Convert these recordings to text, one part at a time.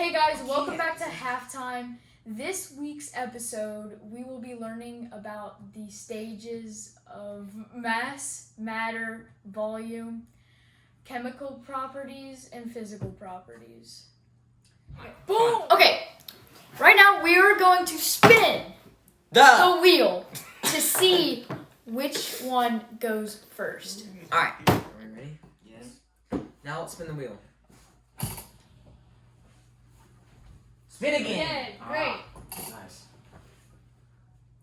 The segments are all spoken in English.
Hey guys, welcome back to Halftime. This week's episode, we will be learning about the stages of mass, matter, volume, chemical properties, and physical properties. Boom! Okay, right now we are going to spin the wheel to see which one goes first. Alright, are we ready? Yes. Now let's spin the wheel. Spin again. Yeah, great. Nice.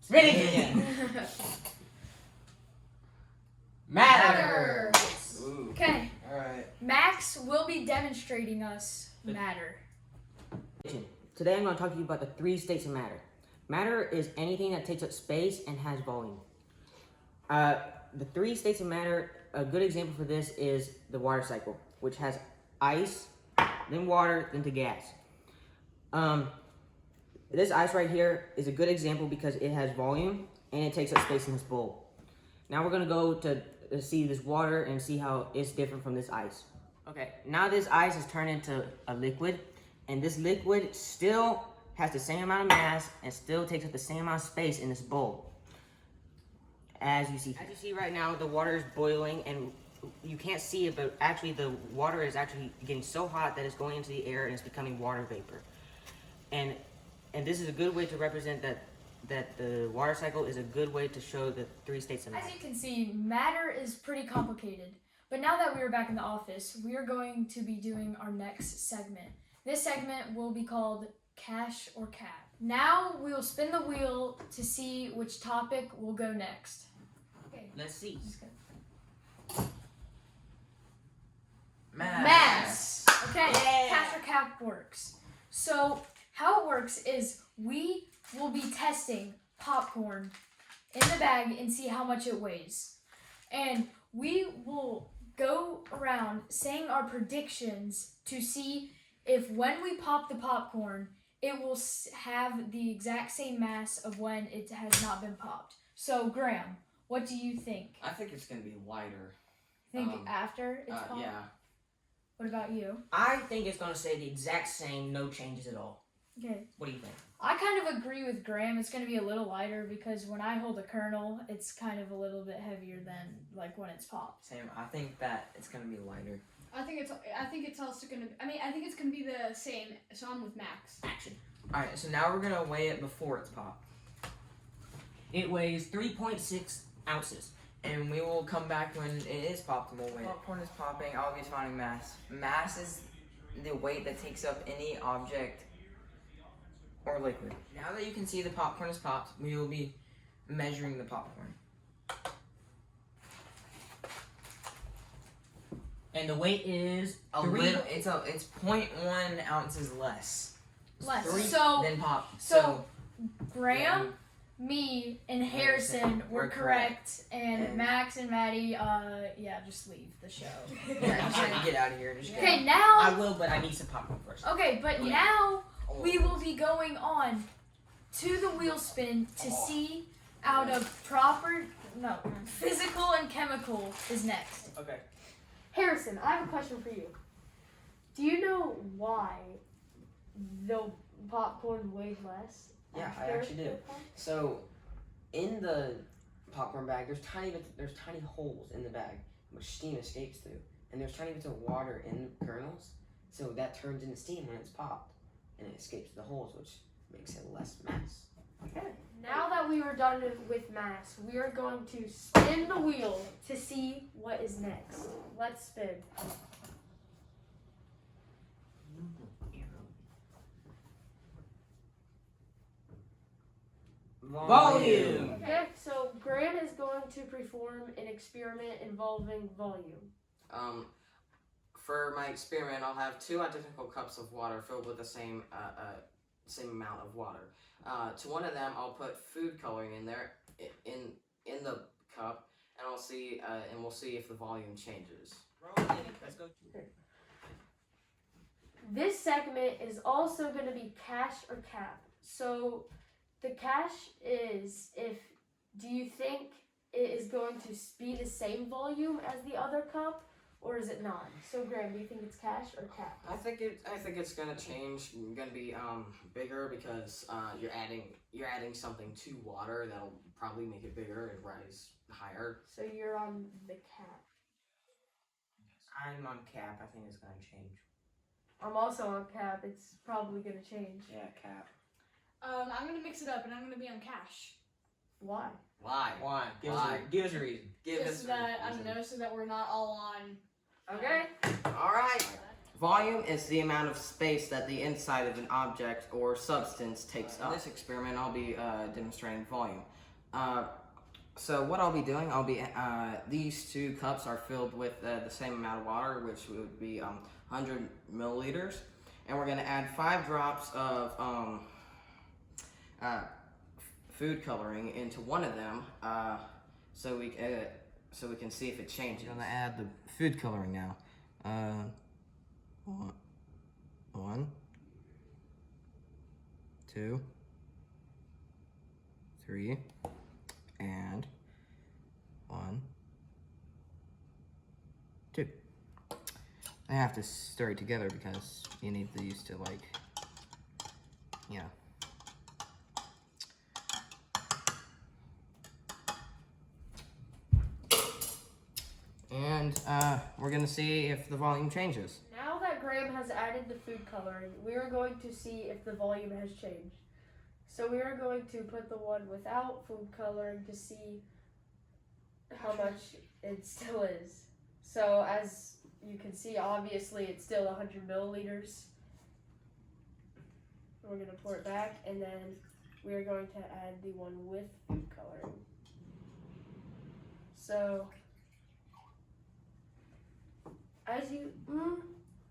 Spin again. Matter. Ooh. Okay, Alright. Max will be demonstrating us matter. Today I'm going to talk to you about the three states of matter. Matter is anything that takes up space and has volume. The three states of matter, a good example for this is the water cycle, which has ice, then water, then to gas. This ice right here is a good example because it has volume and it takes up space in this bowl. Now we're going to go to see this water and see how it's different from this ice. Okay, now this ice has turned into a liquid, and this liquid still has the same amount of mass and still takes up the same amount of space in this bowl. As you see right now, the water is boiling and you can't see it, but actually the water is actually getting so hot that it's going into the air and it's becoming water vapor. And this is a good way to represent that the water cycle is a good way to show the three states of matter. As you can see, matter is pretty complicated. But now that we are back in the office, we are going to be doing our next segment. This segment will be called Cash or Cap. Now we will spin the wheel to see which topic will go next. Okay. Let's see. Mass. Okay, Yeah. Cash or Cap works. So how it works is we will be testing popcorn in the bag and see how much it weighs. And we will go around saying our predictions to see if when we pop the popcorn, it will have the exact same mass of when it has not been popped. So Graham, what do you think? I think it's gonna be lighter. Think after it's popped? Yeah. What about you? I think it's going to say the exact same, no changes at all. Okay. What do you think? I kind of agree with Graham. It's going to be a little lighter because when I hold a kernel, it's kind of a little bit heavier than like when it's popped. Same. I think that it's gonna be lighter. I think it's also gonna. I think it's gonna be the same. So I'm with Max. Action. Alright, so now we're gonna weigh it before it's popped. It weighs 3.6 ounces. And we will come back when it is popped and we'll weigh it. Popcorn is popping, I'll be finding mass. Mass is the weight that takes up any object or liquid. Now that you can see the popcorn is popped, we will be measuring the popcorn. And the weight is It's 0.1 ounces less. Less. Three So than pop. so Graham, me, and Harrison were correct, and Max and Maddie, just leave the show. Yeah, just get out of here. Just get Okay, I now. will, but I need some popcorn first. Okay, but Yeah. now out. we will be going on to the wheel spin to see out of physical and chemical is next. Okay. Harrison, I have a question for you. Do you know why the popcorn weighs less? Yeah, I after actually do. the pop? So, in the popcorn bag, there's tiny holes in the bag which steam escapes through, and there's tiny bits of water in the kernels, so that turns into steam when it's popped, and it escapes the holes, which makes it less mass. Okay. Now that we are done with mass, we are going to spin the wheel to see what is next. Let's spin. Volume. Okay, so Graham is going to perform an experiment involving volume. For my experiment, I'll have two identical cups of water filled with the same amount of water. To one of them, I'll put food coloring in there, in the cup, and we'll see if the volume changes. Let's go. This segment is also going to be cash or cap. So the cash is do you think it is going to be the same volume as the other cup, or is it not? So Graham, do you think it's cash or cap? I think it's gonna change. Gonna be bigger because you're adding something to water that'll probably make it bigger and rise higher. So you're on the cap. I'm on cap. I think it's gonna change. I'm also on cap. It's probably gonna change. Yeah, cap. I'm gonna mix it up and I'm gonna be on cash. Why? Why? Why? Give Why? us a reason. Give Just us so that I reason. don't know, so that we're not all on. Okay. All right. Volume is the amount of space that the inside of an object or substance takes up. In this experiment, I'll be demonstrating volume. So what I'll be doing, these 2 cups are filled with the same amount of water, which would be 100 milliliters, and we're gonna add 5 drops of food coloring into one of them, so we can see if it changes. I'm gonna add the food coloring now. 1, 2, 3, and 1, 2. I have to stir it together because you need these to And we're gonna see if the volume changes. Now that Graham has added the food coloring, we are going to see if the volume has changed. So we are going to put the one without food coloring to see how much it still is. So as you can see, obviously it's still 100 milliliters. We're going to pour it back, and then we are going to add the one with food coloring. So as you,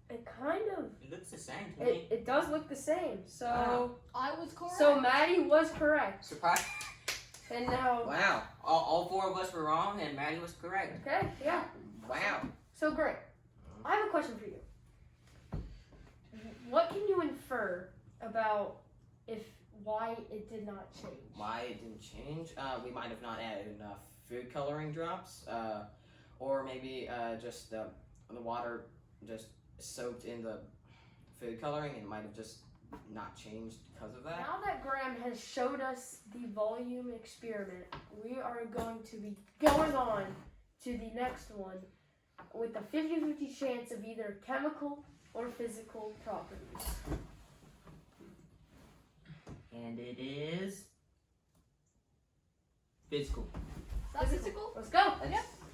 it kind of, It looks the same to me. it does look the same. So Wow. I was correct. so Maddie was correct, Surprise! and now Wow. All 4 of us were wrong, and Maddie was correct. okay, yeah. Wow. So great. I have a question for you. What can you infer about why it did not change? Why it didn't change? We might have not added enough food coloring drops, or maybe just the water just soaked in the food coloring and might have just not changed because of that. Now that Graham has showed us the volume experiment, we are going to be going on to the next one with a 50-50 chance of either chemical or physical properties. And it is physical. Is that physical? Let's go.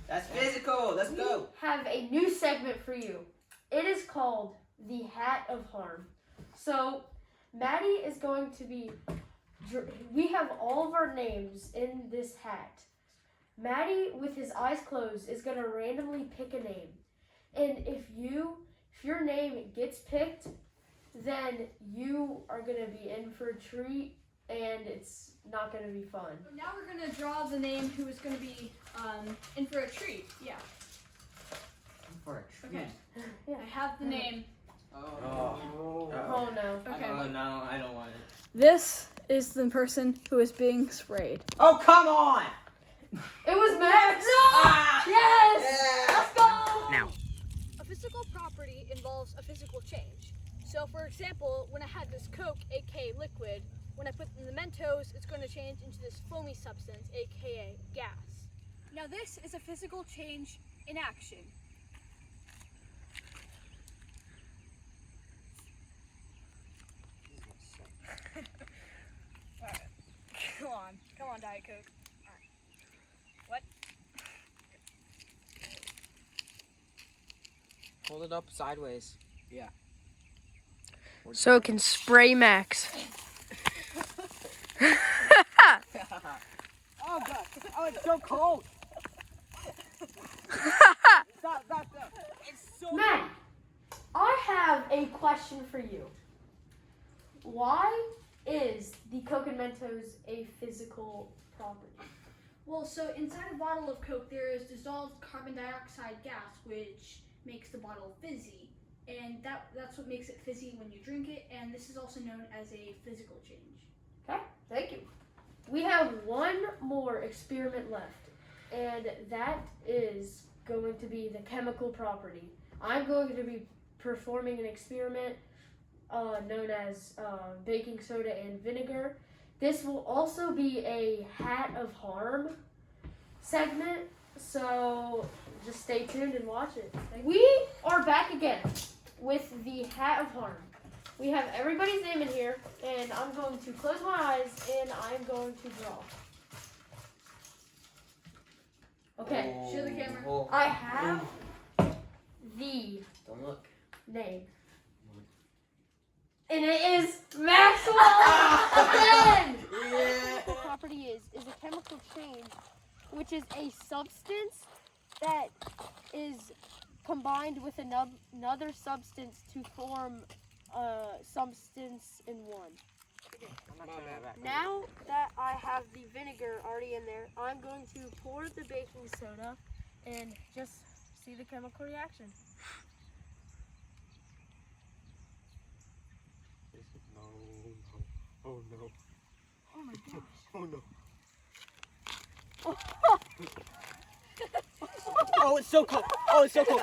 That's physical. Let's go. Have a new segment for you. It is called the Hat of Harm. So, Maddie is going to be. We have all of our names in this hat. Maddie, with his eyes closed, is going to randomly pick a name. And if your name gets picked, then you are going to be in for a treat, and it's not going to be fun. Now we're gonna draw the name who is gonna be in for a treat. Yeah. For a treat. Okay. I have the name. Oh no. Okay. Oh no, I don't want it. This is the person who is being sprayed. Oh, come on! It was Max! Ah! Yes! Let's go! Now. A physical property involves a physical change. So, for example, when I had this Coke, aka liquid, when I put in the Mentos, it's going to change into this foamy substance, aka gas. Now, this is a physical change in action. Alright. Come on, Diet Coke. Alright. What? Hold it up sideways. Yeah. So it can spray Max. Oh god! Oh, it's so cold! Stop! It's so Matt, I have a question for you. Why is the Coke and Mentos a physical property? Well, so inside a bottle of Coke, there is dissolved carbon dioxide gas, which makes the bottle fizzy. And that's what makes it fizzy when you drink it, and this is also known as a physical change. Okay, thank you. We have one more experiment left, and that is going to be the chemical property. I'm going to be performing an experiment known as baking soda and vinegar. This will also be a hat of harm segment, so just stay tuned and watch it. We are back again with the hat of harm. We have everybody's name in here, and I'm going to close my eyes and I'm going to draw. Okay, Show the camera. Oh, I have the don't look. name. And it is Maxwell again! Chemical property is a chemical change, which is a substance that is combined with another substance to form a substance in one. Now that I have the vinegar already in there, I'm going to pour the baking soda and just see the chemical reaction. Oh no. Oh my gosh. Oh no. Oh, it's so cold. Oh, it's so cold.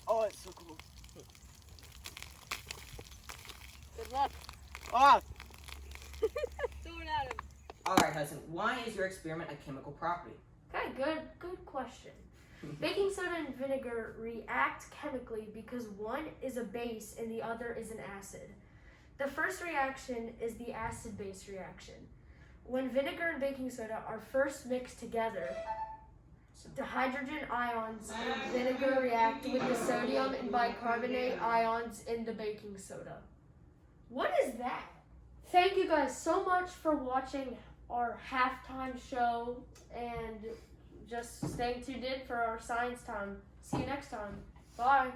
Oh, it's so cold. Good luck. Ah! Throw it at him. All right, Hudson. Why is your experiment a chemical property? Okay, good question. Baking soda and vinegar react chemically because one is a base and the other is an acid. The first reaction is the acid-base reaction. When vinegar and baking soda are first mixed together, the hydrogen ions in vinegar react with the sodium and bicarbonate ions in the baking soda. What is that? Thank you guys so much for watching our halftime show, and just stay tuned in for our science time. See you next time. Bye.